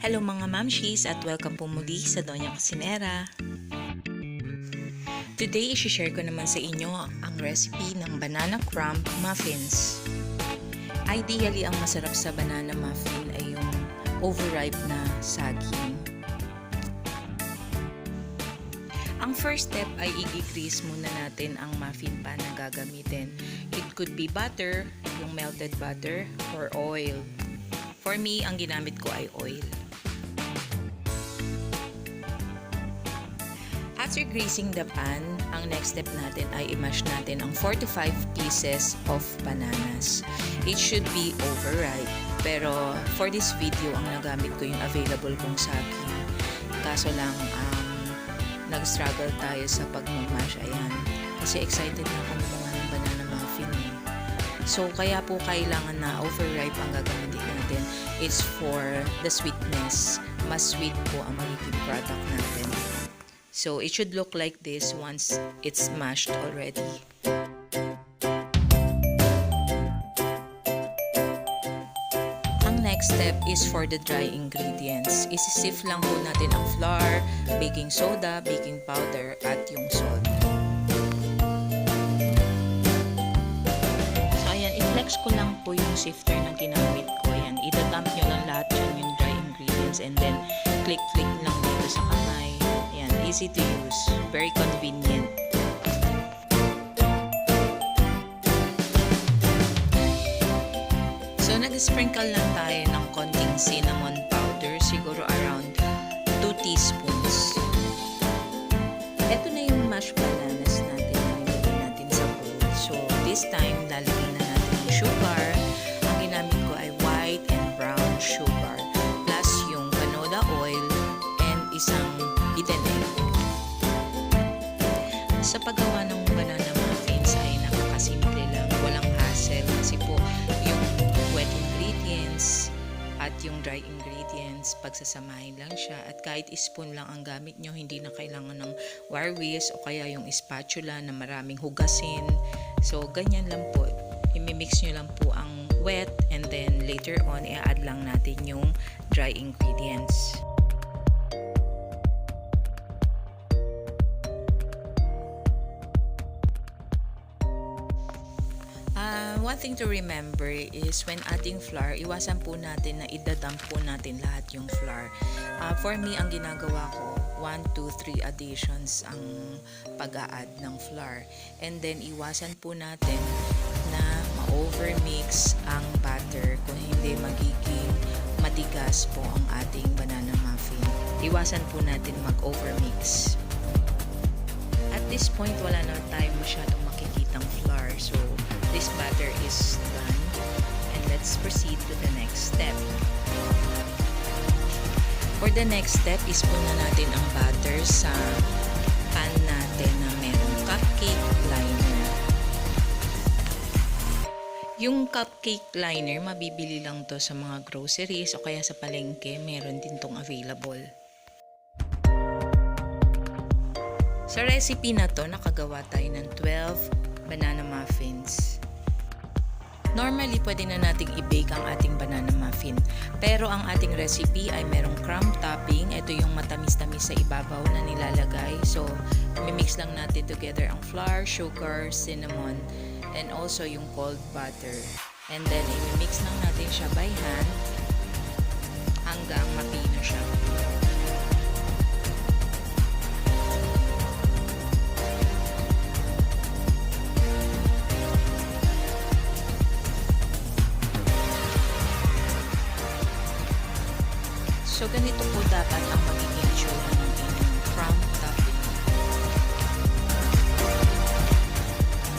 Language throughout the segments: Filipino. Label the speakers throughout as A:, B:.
A: Hello mga mamshis at welcome po muli sa Donya Kusinera. Today, isi-share ko naman sa inyo ang recipe ng banana crumb muffins. Ideally, ang masarap sa banana muffin ay yung overripe na saging. Ang first step ay i-grease muna natin ang muffin pan na gagamitin. It could be butter, yung melted butter, or oil. For me, ang ginamit ko ay oil. After greasing the pan, ang next step natin ay i-mash natin ang 4 to 5 pieces of bananas. It should be overripe. Pero for this video, ang nagamit ko yung available kong saging. Kaso lang, nag-struggle tayo sa pag-mash. Ayan. Kasi excited na ako gumawa ng banana muffin eh. So, kaya po kailangan na overripe ang gagamitin natin. It's for the sweetness. Mas sweet po ang magiging product natin. So, it should look like this once it's mashed already. Ang next step is for the dry ingredients. Isi-sift lang po natin ang flour, baking soda, baking powder, at yung salt. So, ayan, i-flex ko lang po yung sifter na ginamit ko. Ayan, ita-dump nyo lang lahat dyan yung dry ingredients and then click-click lang dito sa kamay. Easy to use, very convenient. So, nag-sprinkle lang tayo ng konting cinnamon powder, siguro around 2 teaspoons. Ito na yung mashed bananas natin na nilagay natin sa bowl. So, this time, lalagay na natin yung sugar. Ang ginamit ko ay white and brown sugar, plus yung canola oil and isang beaten egg. Sa paggawa ng banana muffins ay napakasimple lang, walang hassle kasi po yung wet ingredients at yung dry ingredients, pagsasamahin lang siya at kahit spoon lang ang gamit nyo, hindi na kailangan ng wire whisk o kaya yung spatula na maraming hugasin. So, ganyan lang po. I-mix nyo lang po ang wet and then later on, i-add lang natin yung dry ingredients. One thing to remember is when adding flour, iwasan po natin na idadump po natin lahat yung flour. For me, ang ginagawa ko, 1, 2, 3 additions ang pag-a-add ng flour. And then, iwasan po natin na ma-overmix ang batter kung hindi magiging matigas po ang ating banana muffin. Iwasan po natin mag-overmix. At this point, wala na tayong masyadong makikitang flour. So, this batter is done and let's proceed to the next step. For the next step, ispoon na natin ang batter sa pan natin na merong cupcake liner. Yung cupcake liner, mabibili lang to sa mga groceries o kaya sa palengke, meron din tong available. Sa recipe na to, nakagawa tayo ng 12 banana muffins. Normally, pwede na nating i-bake ang ating banana muffin. Pero ang ating recipe ay merong crumb topping. Ito yung matamis-tamis sa ibabaw na nilalagay. So, mimix lang natin together ang flour, sugar, cinnamon, and also yung cold butter. And then, i-mix lang natin siya by hand hanggang mapino siya. So, ganito po dapat ang magiging itsura ng inyong crumb topping.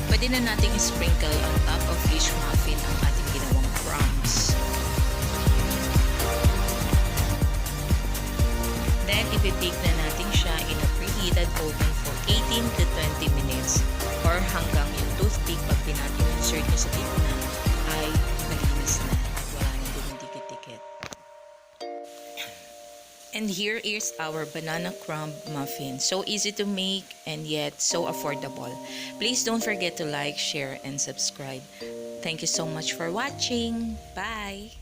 A: Pwede na nating sprinkle on top of each muffin ang ating ginawang crumbs. Then, ipibake na natin siya in a preheated oven for 18 to 20 minutes or hanggang yung toothpick pag insert nyo sa gitna ay malinis na. And here is our banana crumb muffin. So easy to make and yet so affordable. Please don't forget to like, share, and subscribe. Thank you so much for watching. Bye!